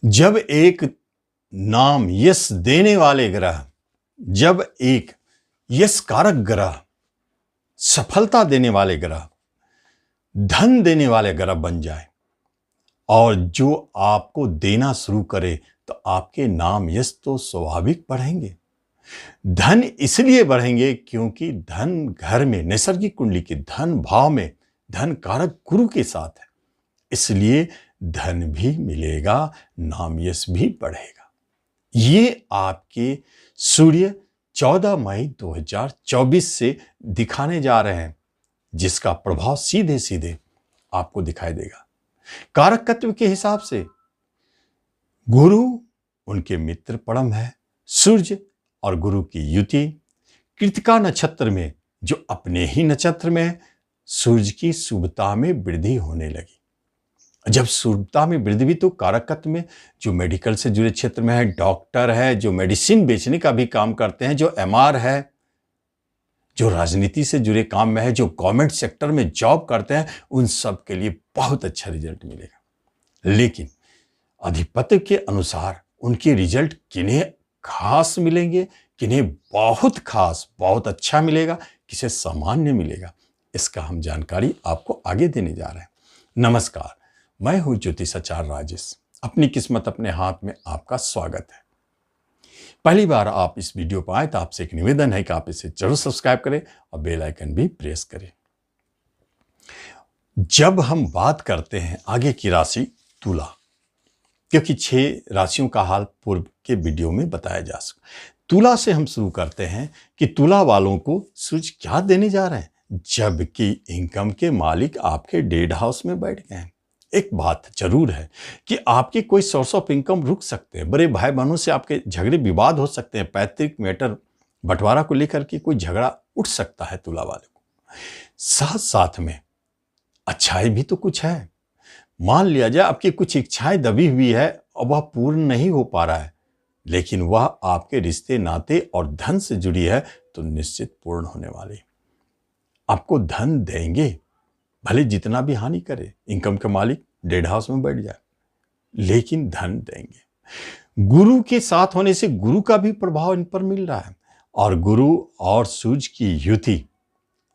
जब एक नाम यश देने वाले ग्रह, जब एक यश कारक ग्रह, सफलता देने वाले ग्रह, धन देने वाले ग्रह बन जाए और जो आपको देना शुरू करे, तो आपके नाम यश तो स्वाभाविक बढ़ेंगे। धन इसलिए बढ़ेंगे क्योंकि धन घर में, नैसर्गिक कुंडली के धन भाव में धन कारक गुरु के साथ है, इसलिए धन भी मिलेगा, नाम यश भी बढ़ेगा। ये आपके सूर्य 14 मई 2024 से दिखाने जा रहे हैं, जिसका प्रभाव सीधे सीधे आपको दिखाई देगा। कारक तत्व के हिसाब से गुरु, उनके मित्र परम है, सूर्य और गुरु की युति कृतिका नक्षत्र में, जो अपने ही नक्षत्र में है, सूर्य की शुभता में वृद्धि होने लगी। जब शुभता में वृद्धि भी, तो कारकत्व में जो मेडिकल से जुड़े क्षेत्र में है, डॉक्टर है, जो मेडिसिन बेचने का भी काम करते हैं, जो एमआर है, जो राजनीति से जुड़े काम में है, जो गवर्नमेंट सेक्टर में जॉब करते हैं, उन सब के लिए बहुत अच्छा रिजल्ट मिलेगा। लेकिन अधिपति के अनुसार उनके रिजल्ट किन्हें खास मिलेंगे, किन्हें बहुत खास, बहुत अच्छा मिलेगा, किसे सामान्य मिलेगा, इसका हम जानकारी आपको आगे देने जा रहे हैं। नमस्कार, मैं हूं ज्योतिषाचार्य राजेश। अपनी किस्मत अपने हाथ में आपका स्वागत है। पहली बार आप इस वीडियो पर आए तो आपसे एक निवेदन है कि आप इसे जरूर सब्सक्राइब करें और बेल आइकन भी प्रेस करें। जब हम बात करते हैं आगे की राशि तुला, क्योंकि 6 राशियों का हाल पूर्व के वीडियो में बताया जा सका, तुला से हम शुरू करते हैं कि तुला वालों को सूर्य क्या देने जा रहे हैं, जबकि इनकम के मालिक आपके 1.5 हाउस में बैठ गए हैं। एक बात जरूर है कि आपके कोई सोर्स ऑफ इनकम रुक सकते हैं, बड़े भाई बहनों से आपके झगड़े विवाद हो सकते हैं, पैतृक मैटर बंटवारा को लेकर के कोई झगड़ा उठ सकता है तुला वाले को। साथ साथ में अच्छाई भी तो कुछ है। मान लिया जाए आपकी कुछ इच्छाएं दबी हुई है और वह पूर्ण नहीं हो पा रहा है, लेकिन वह आपके रिश्ते नाते और धन से जुड़ी है, तो निश्चित पूर्ण होने वाली। आपको धन देंगे, भले जितना भी हानि करे, इनकम के मालिक 1.5 हाउस में बैठ जाए, लेकिन धन देंगे। गुरु के साथ होने से गुरु का भी प्रभाव इन पर मिल रहा है, और गुरु और सूर्य की युति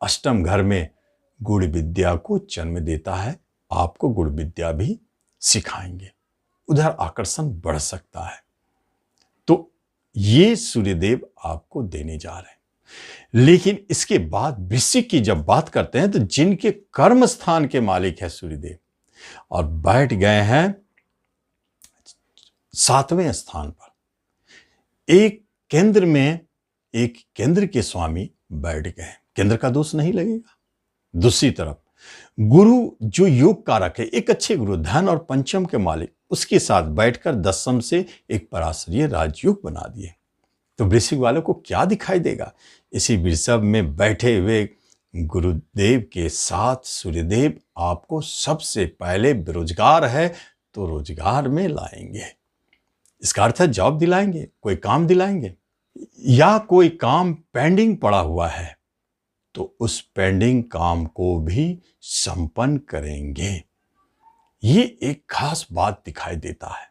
अष्टम घर में गुण विद्या को जन्म देता है। आपको गुण विद्या भी सिखाएंगे, उधर आकर्षण बढ़ सकता है। तो ये सूर्यदेव आपको देने जा रहे हैं। लेकिन इसके बाद वृश्चिक की जब बात करते हैं, तो जिनके कर्म स्थान के मालिक है सूर्यदेव और बैठ गए हैं 7वें स्थान पर, एक केंद्र में, एक केंद्र के स्वामी बैठ गए। केंद्र का दोष नहीं लगेगा। दूसरी तरफ गुरु जो योग कारक है, एक अच्छे गुरु, धन और पंचम के मालिक, उसके साथ बैठकर दशम से एक पराश्रय राजयोग बना दिए। तो वृश्चिक वालों को क्या दिखाई देगा? इसी वृषभ में बैठे हुए गुरुदेव के साथ सूर्यदेव आपको सबसे पहले बेरोजगार है तो रोजगार में लाएंगे। इसका अर्थ है जॉब दिलाएंगे, कोई काम दिलाएंगे, या कोई काम पेंडिंग पड़ा हुआ है तो उस पेंडिंग काम को भी संपन्न करेंगे। ये एक खास बात दिखाई देता है,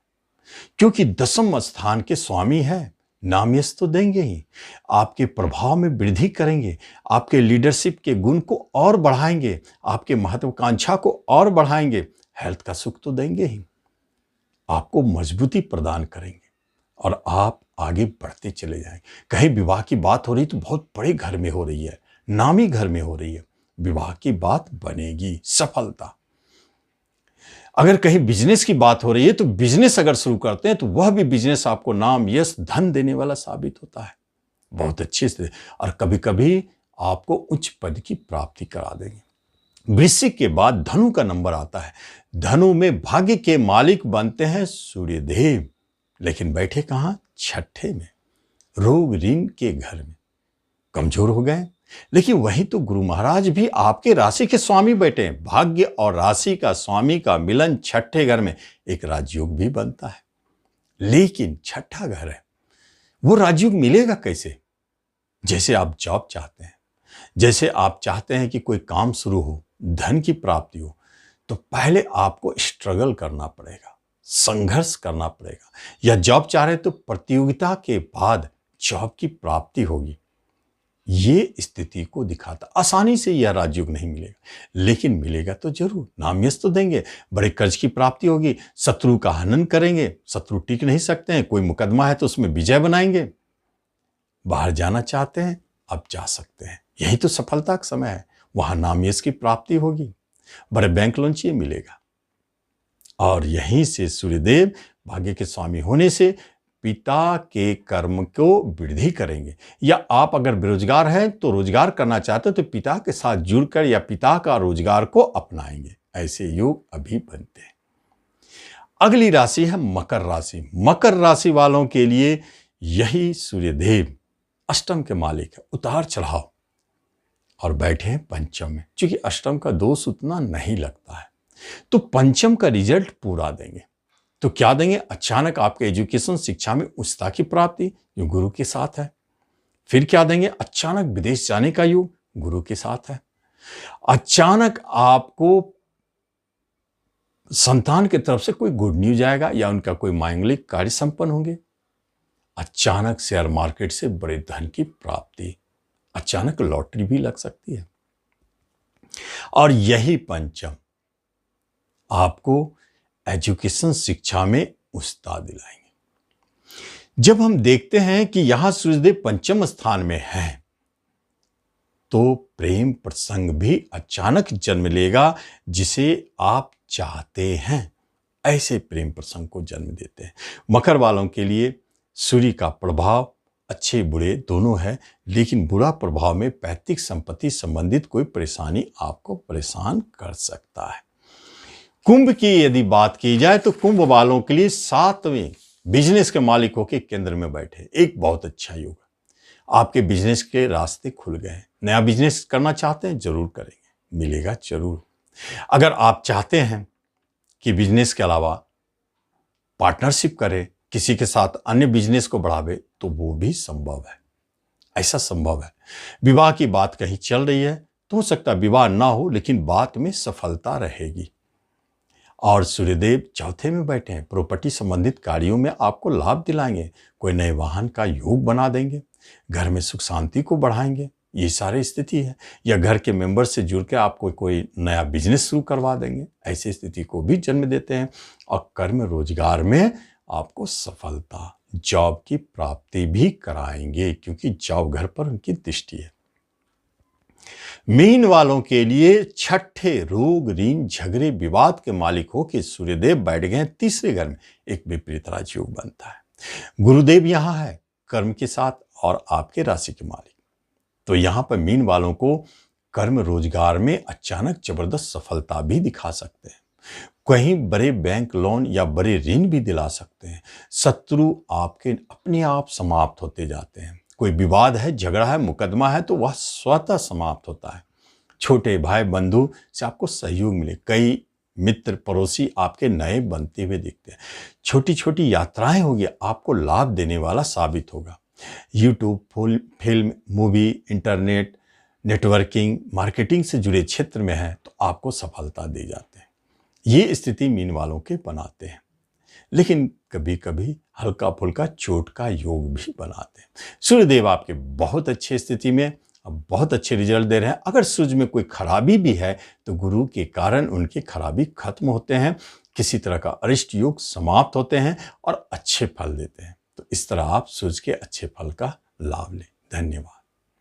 क्योंकि दशम स्थान के स्वामी है, नाम यश तो देंगे ही, आपके प्रभाव में वृद्धि करेंगे, आपके लीडरशिप के गुण को और बढ़ाएंगे, आपके महत्वाकांक्षा को और बढ़ाएंगे, हेल्थ का सुख तो देंगे ही, आपको मजबूती प्रदान करेंगे और आप आगे बढ़ते चले जाएंगे। कहीं विवाह की बात हो रही तो बहुत बड़े घर में हो रही है, नामी घर में हो रही है, विवाह की बात बनेगी, सफलता। अगर कहीं बिजनेस की बात हो रही है तो बिजनेस अगर शुरू करते हैं तो वह भी बिजनेस आपको नाम यश धन देने वाला साबित होता है, बहुत अच्छे से, और कभी कभी आपको उच्च पद की प्राप्ति करा देंगे। वृश्चिक के बाद धनु का नंबर आता है। धनु में भाग्य के मालिक बनते हैं सूर्यदेव, लेकिन बैठे कहां? 6ठे में, रोग ऋण के घर में, कमजोर हो गए। लेकिन वहीं तो गुरु महाराज भी आपके राशि के स्वामी बैठे हैं। भाग्य और राशि का स्वामी का मिलन 6ठे घर में एक राजयोग भी बनता है, लेकिन 6ठा घर है, वो राजयोग मिलेगा कैसे? जैसे आप जॉब चाहते हैं, जैसे आप चाहते हैं कि कोई काम शुरू हो, धन की प्राप्ति हो, तो पहले आपको स्ट्रगल करना पड़ेगा, संघर्ष करना पड़ेगा। या जॉब चाह रहे तो प्रतियोगिता के बाद जॉब की प्राप्ति होगी। ये स्थिति को दिखाता। आसानी से यह राजयोग नहीं मिलेगा, लेकिन मिलेगा तो जरूर। नाम यश तो देंगे, बड़े कर्ज की प्राप्ति होगी, शत्रु का हनन करेंगे, शत्रु टिक नहीं सकते हैं, कोई मुकदमा है तो उसमें विजय बनाएंगे। बाहर जाना चाहते हैं, अब जा सकते हैं, यही तो सफलता का समय है। वहां नाम यश की प्राप्ति होगी, बड़े बैंक लोन चाहिए, मिलेगा। और यहीं से सूर्यदेव भाग्य के स्वामी होने से पिता के कर्म को वृद्धि करेंगे। या आप अगर बेरोजगार हैं तो रोजगार करना चाहते हो तो पिता के साथ जुड़कर या पिता का रोजगार को अपनाएंगे। ऐसे योग अभी बनते हैं। अगली राशि है मकर राशि। मकर राशि वालों के लिए यही सूर्यदेव अष्टम के मालिक है, उतार चढ़ाव, और बैठे हैं पंचम में। क्योंकि अष्टम का दोष उतना नहीं लगता है, तो पंचम का रिजल्ट पूरा देंगे। तो क्या देंगे? अचानक आपके एजुकेशन शिक्षा में उच्चता की प्राप्ति, जो गुरु के साथ है। फिर क्या देंगे? अचानक विदेश जाने का योग, गुरु के साथ है। अचानक आपको संतान की तरफ से कोई गुड न्यूज आएगा या उनका कोई मांगलिक कार्य संपन्न होंगे। अचानक शेयर मार्केट से बड़े धन की प्राप्ति, अचानक लॉटरी भी लग सकती है। और यही पंचम आपको एजुकेशन शिक्षा में उस्ताद दिलाएंगे। जब हम देखते हैं कि यहां सूर्यदेव पंचम स्थान में है, तो प्रेम प्रसंग भी अचानक जन्म लेगा, जिसे आप चाहते हैं। ऐसे प्रेम प्रसंग को जन्म देते हैं। मकर वालों के लिए सूर्य का प्रभाव अच्छे बुरे दोनों है, लेकिन बुरा प्रभाव में पैतृक संपत्ति संबंधित कोई परेशानी आपको परेशान कर सकता है। कुंभ की यदि बात की जाए तो कुंभ वालों के लिए 7वें बिजनेस के मालिक होकर केंद्र में बैठे, एक बहुत अच्छा योग। आपके बिजनेस के रास्ते खुल गए। नया बिजनेस करना चाहते हैं, जरूर करेंगे, मिलेगा जरूर। अगर आप चाहते हैं कि बिजनेस के अलावा पार्टनरशिप करें, किसी के साथ अन्य बिजनेस को बढ़ावे, तो वो भी संभव है। ऐसा संभव है। विवाह की बात कहीं चल रही है तो हो सकता है विवाह ना हो, लेकिन बात में सफलता रहेगी। और सूर्यदेव चौथे में बैठे हैं, प्रॉपर्टी संबंधित कार्यों में आपको लाभ दिलाएंगे। कोई नए वाहन का योग बना देंगे, घर में सुख शांति को बढ़ाएंगे, ये सारी स्थिति है। या घर के मेंबर से जुड़ के आपको कोई नया बिजनेस शुरू करवा देंगे, ऐसी स्थिति को भी जन्म देते हैं। और कर्म रोजगार में आपको सफलता, जॉब की प्राप्ति भी कराएंगे, क्योंकि जॉब घर पर उनकी दृष्टि है। मीन वालों के लिए छठे रोग ऋण झगड़े विवाद के मालिक हो के सूर्यदेव बैठ गए तीसरे घर में, एक विपरीत राजयोग बनता है। गुरुदेव यहां है कर्म के साथ और आपके राशि के मालिक। तो यहां पर मीन वालों को कर्म रोजगार में अचानक जबरदस्त सफलता भी दिखा सकते हैं। कहीं बड़े बैंक लोन या बड़े ऋण भी दिला सकते हैं। शत्रु आपके अपने आप समाप्त होते जाते हैं। कोई विवाद है, झगड़ा है, मुकदमा है, तो वह स्वतः समाप्त होता है। छोटे भाई बंधु से आपको सहयोग मिले। कई मित्र पड़ोसी आपके नए बनते हुए दिखते हैं। छोटी छोटी यात्राएं होगी, आपको लाभ देने वाला साबित होगा। YouTube, film, movie, internet, networking, marketing से जुड़े क्षेत्र में है तो आपको सफलता दे जाते हैं। ये स्थिति मीन वालों के बनाते हैं, लेकिन कभी कभी हल्का फुल्का चोट का योग भी बनाते हैं। सूर्यदेव आपके बहुत अच्छे स्थिति में, अब बहुत अच्छे रिजल्ट दे रहे हैं। अगर सूर्य में कोई खराबी भी है तो गुरु के कारण उनकी खराबी खत्म होते हैं, किसी तरह का अरिष्ट योग समाप्त होते हैं और अच्छे फल देते हैं। तो इस तरह आप सूर्य के अच्छे फल का लाभ लें। धन्यवाद।